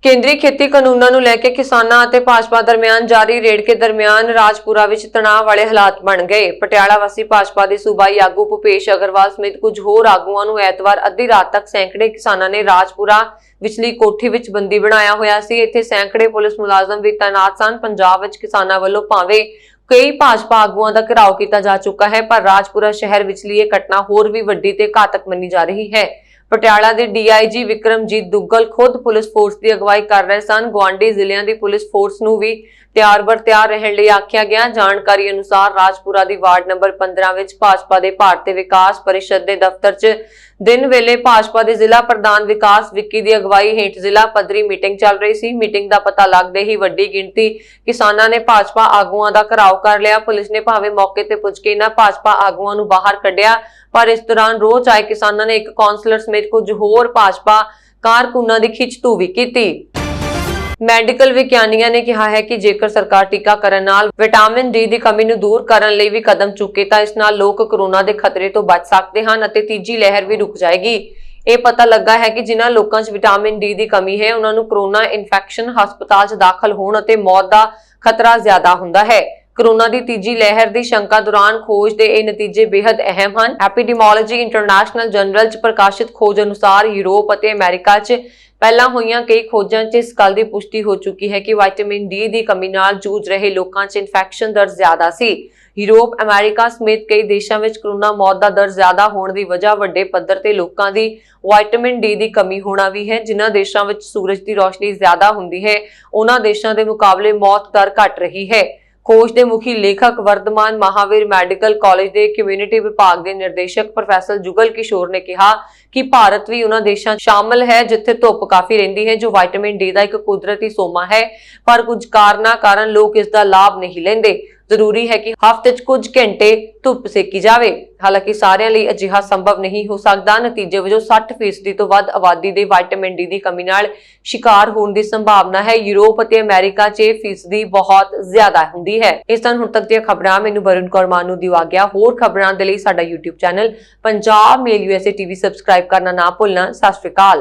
ਕੇਂਦਰੀ ਖੇਤੀ ਕਾਨੂੰਨਾਂ ਨੂੰ ਲੈ ਕੇ ਕਿਸਾਨਾਂ ਅਤੇ ਭਾਜਪਾ ਦਰਮਿਆਨ ਜਾਰੀ ਰੇੜਕੇ ਦਰਮਿਆਨ ਰਾਜਪੁਰਾ ਵਿੱਚ ਤਣਾਅ ਵਾਲੇ ਹਾਲਾਤ ਬਣ ਗਏ। ਪਟਿਆਲਾ ਵਾਸੀ ਭਾਜਪਾ ਦੇ ਸੂਬਾਈ ਆਗੂ ਭੁਪੇਸ਼ ਅਗਰਵਾਲ ਸਮੇਤ ਕੁਝ ਹੋਰ ਆਗੂਆਂ ਨੂੰ ਐਤਵਾਰ ਅੱਧੀ ਰਾਤ ਤੱਕ ਸੈਂਕੜੇ ਕਿਸਾਨਾਂ ਨੇ ਰਾਜਪੁਰਾ ਵਿਚਲੀ ਕੋਠੀ ਵਿੱਚ ਬੰਦੀ ਬਣਾਇਆ ਹੋਇਆ ਸੀ। ਇੱਥੇ ਸੈਂਕੜੇ ਪੁਲਿਸ ਮੁਲਾਜ਼ਮ ਵੀ ਤਾਇਨਾਤ ਸਨ। ਪੰਜਾਬ ਵਿੱਚ ਕਿਸਾਨਾਂ ਵੱਲੋਂ ਭਾਵੇਂ ਕਈ ਭਾਜਪਾ ਆਗੂਆਂ ਦਾ ਘਿਰਾਓ ਕੀਤਾ ਜਾ ਚੁੱਕਾ ਹੈ, ਪਰ ਰਾਜਪੁਰਾ ਸ਼ਹਿਰ ਵਿਚਲੀ ਇਹ ਘਟਨਾ ਹੋਰ ਵੀ ਵੱਡੀ ਤੇ ਘਾਤਕ ਮੰਨੀ ਜਾ ਰਹੀ ਹੈ। ਪਟਿਆਲਾ ਦੇ ਡੀਆਈਜੀ ਵਿਕਰਮਜੀਤ ਦੁੱਗਲ ਖੁਦ ਪੁਲਿਸ ਫੋਰਸ ਦੀ ਅਗਵਾਈ ਕਰ ਰਹੇ ਸਨ। ਗੁਆਂਢੀ ਜ਼ਿਲ੍ਹਿਆਂ ਦੀ ਪੁਲਿਸ ਫੋਰਸ ਨੂੰ ਵੀ ਤਿਆਰ ਬਰ ਤਿਆਰ ਰਹਿਣ ਲਈ ਆਖਿਆ ਗਿਆ। ਜਾਣਕਾਰੀ ਅਨੁਸਾਰ ਰਾਜਪੁਰਾ ਦੀ ਵਾਰਡ ਨੰਬਰ 15 ਵਿੱਚ ਭਾਜਪਾ ਦੇ ਭਾਰਤੀ ਵਿਕਾਸ ਪਰਿਸ਼ਦ ਦੇ ਦਫ਼ਤਰ 'ਚ ਦਿਨ ਵੇਲੇ ਭਾਜਪਾ ਦੇ ਜ਼ਿਲ੍ਹਾ ਪ੍ਰਧਾਨ ਵਿਕਾਸ ਵਿੱਕੀ ਦੀ ਅਗਵਾਈ ਹੇਠ ਜ਼ਿਲ੍ਹਾ ਪੱਧਰੀ ਮੀਟਿੰਗ ਚੱਲ ਰਹੀ ਸੀ। ਮੀਟਿੰਗ ਦਾ ਪਤਾ ਲੱਗਦੇ ਹੀ ਵੱਡੀ ਗਿਣਤੀ ਕਿਸਾਨਾਂ ਨੇ ਭਾਜਪਾ ਆਗੂਆਂ ਦਾ ਘਿਰਾਓ ਕਰ ਲਿਆ। ਪੁਲਿਸ ਨੇ ਭਾਵੇਂ ਮੌਕੇ ਤੇ ਪੁੱਜ ਕੇ ਇਹਨਾਂ ਭਾਜਪਾ ਆਗੂਆਂ ਨੂੰ ਬਾਹਰ ਕੱਢਿਆ, ਪਰ ਇਸ ਦੌਰਾਨ ਰੋਸ ਆਏ ਕਿਸਾਨਾਂ ਨੇ ਇੱਕ ਕੌਂਸਲਰ ਸਮੇਤ ਕੁਝ ਹੋਰ ਭਾਜਪਾ ਕਾਰਕੁਨਾਂ ਦੀ ਖਿੱਚਤੂ ਵੀ ਕੀਤੀ। ਮੈਡੀਕਲ ਵਿਗਿਆਨੀਆਂ ਨੇ ਕਿਹਾ ਹੈ ਕਿ ਜੇਕਰ ਸਰਕਾਰ ਟੀਕਾਕਰਨ ਨਾਲ ਵਿਟਾਮਿਨ ਡੀ ਦੀ ਕਮੀ ਨੂੰ ਦੂਰ ਕਰਨ ਲਈ ਵੀ ਕਦਮ ਚੁੱਕੇ ਤਾਂ ਇਸ ਨਾਲ ਲੋਕ ਕੋਰੋਨਾ ਦੇ ਖਤਰੇ ਤੋਂ ਬਚ ਸਕਦੇ ਹਨ ਅਤੇ ਤੀਜੀ ਲਹਿਰ ਵੀ ਰੁਕ ਜਾਏਗੀ। ਇਹ ਪਤਾ ਲੱਗਾ ਹੈ ਕਿ ਜਿਨ੍ਹਾਂ ਲੋਕਾਂ 'ਚ ਵਿਟਾਮਿਨ ਡੀ ਦੀ ਕਮੀ ਹੈ ਉਹਨਾਂ ਨੂੰ ਕੋਰੋਨਾ ਇਨਫੈਕਸ਼ਨ, ਹਸਪਤਾਲ 'ਚ ਦਾਖਲ ਹੋਣ ਅਤੇ ਮੌਤ ਦਾ ਖਤਰਾ ਜ਼ਿਆਦਾ ਹੁੰਦਾ ਹੈ। ਕੋਰੋਨਾ ਦੀ ਤੀਜੀ ਲਹਿਰ ਦੀ ਸ਼ੰਕਾ ਦੌਰਾਨ ਖੋਜ ਦੇ ਇਹ ਨਤੀਜੇ ਬੇहद ਅਹਿਮ ਹਨ। ਐਪੀਡੈਮੀਓਲੋਜੀ ਇੰਟਰਨੈਸ਼ਨਲ ਜਰਨਲ 'ਚ ਪ੍ਰਕਾਸ਼ਿਤ ਖੋਜ ਅਨੁਸਾਰ ਯੂਰਪ ਅਤੇ ਅਮਰੀਕਾ 'ਚ ਪਹਿਲਾਂ ਹੋਈਆਂ ਕਈ ਖੋਜਾਂ 'ਚ ਇਸ ਗੱਲ ਦੀ ਪੁਸ਼ਟੀ ਹੋ ਚੁੱਕੀ ਹੈ ਕਿ ਵਿਟਾਮਿਨ ਡੀ ਦੀ ਕਮੀ ਨਾਲ ਜੂਝ ਰਹੇ ਲੋਕਾਂ 'ਚ ਇਨਫੈਕਸ਼ਨ ਦਰ ਜ਼ਿਆਦਾ ਸੀ। ਯੂਰਪ, ਅਮਰੀਕਾ ਸਮੇਤ ਕਈ ਦੇਸ਼ਾਂ ਵਿੱਚ ਕੋਰੋਨਾ ਮੌਤ ਦਾ ਦਰ ਜ਼ਿਆਦਾ ਹੋਣ ਦੀ ਵਜ੍ਹਾ ਵੱਡੇ ਪੱਧਰ ਤੇ ਲੋਕਾਂ ਦੀ ਵਿਟਾਮਿਨ ਡੀ ਦੀ ਕਮੀ ਹੋਣਾ ਵੀ ਹੈ। ਜਿਨ੍ਹਾਂ ਦੇਸ਼ਾਂ ਵਿੱਚ ਸੂਰਜ ਦੀ ਰੋਸ਼ਨੀ ਜ਼ਿਆਦਾ ਹੁੰਦੀ ਹੈ, ਉਹਨਾਂ ਦੇਸ਼ਾਂ ਦੇ ਮੁਕਾਬਲੇ ਮੌਤ ਦਰ ਘਟ ਰਹੀ ਹੈ। ਖੋਜ ਦੇ ਮੁਖੀ ਲੇਖਕ ਵਰਧਮਾਨ ਮਹਾਵੀਰ ਮੈਡੀਕਲ ਕਾਲਜ ਦੇ ਕਮਿਊਨਿਟੀ ਵਿਭਾਗ ਦੇ ਨਿਰਦੇਸ਼ਕ ਪ੍ਰੋਫੈਸਰ ਜੁਗਲ ਕਿਸ਼ੋਰ ਨੇ ਕਿਹਾ ਕਿ ਭਾਰਤ ਵੀ ਉਹਨਾਂ ਦੇਸ਼ਾਂ ਸ਼ਾਮਲ ਹੈ ਜਿੱਥੇ ਧੁੱਪ ਕਾਫੀ ਰਹਿੰਦੀ ਹੈ, ਜੋ ਵਿਟਾਮਿਨ ਡੀ ਦਾ ਇੱਕ ਕੁਦਰਤੀ ਸੋਮਾ ਹੈ, ਪਰ ਕੁਝ ਕਾਰਨਾਂ ਕਾਰਨ ਲੋਕ ਇਸ ਦਾ ਲਾਭ ਨਹੀਂ ਲੈਂਦੇ। ਜ਼ਰੂਰੀ ਹੈ ਕਿ ਹਫ਼ਤੇ 'ਚ ਕੁਝ ਘੰਟੇ ਧੁੱਪ ਸੇਕੀ ਜਾਵੇ। ਹਾਲਾਂਕਿ ਸਾਰਿਆਂ ਲਈ ਅਜਿਹਾ ਸੰਭਵ ਨਹੀਂ ਹੋ ਸਕਦਾ। ਨਤੀਜੇ ਵਜੋਂ 60% ਤੋਂ ਵੱਧ ਆਬਾਦੀ ਦੇ ਵਿਟਾਮਿਨ ਡੀ ਦੀ ਕਮੀ ਨਾਲ ਸ਼ਿਕਾਰ ਹੋਣ ਦੀ ਸੰਭਾਵਨਾ ਹੈ। ਯੂਰਪ ਅਤੇ ਅਮਰੀਕਾ 'ਚ ਇਹ ਫੀਸਦੀ ਬਹੁਤ ਜ਼ਿਆਦਾ ਹੁੰਦੀ ਹੈ। ਇਸ ਤਰ੍ਹਾਂ ਹੁਣ ਤੱਕ ਦੀਆਂ ਖਬਰਾਂ ਮੈਨੂੰ ਵਰੁਣ ਕੌਰ ਮਾਨੂ ਦੀ ਆ ਗਿਆ। ਹੋਰ ਖਬਰਾਂ ਦੇ ਲਈ ਸਾਡਾ YouTube ਚੈਨਲ ਪੰਜਾਬ ਮੇਲ USA TV ਸਬਸਕ੍ਰਾਈਬ ਕਰਨਾ ਨਾ ਭੁੱਲਣਾ। ਸਤਿ ਸ਼੍ਰੀ ਅਕਾਲ।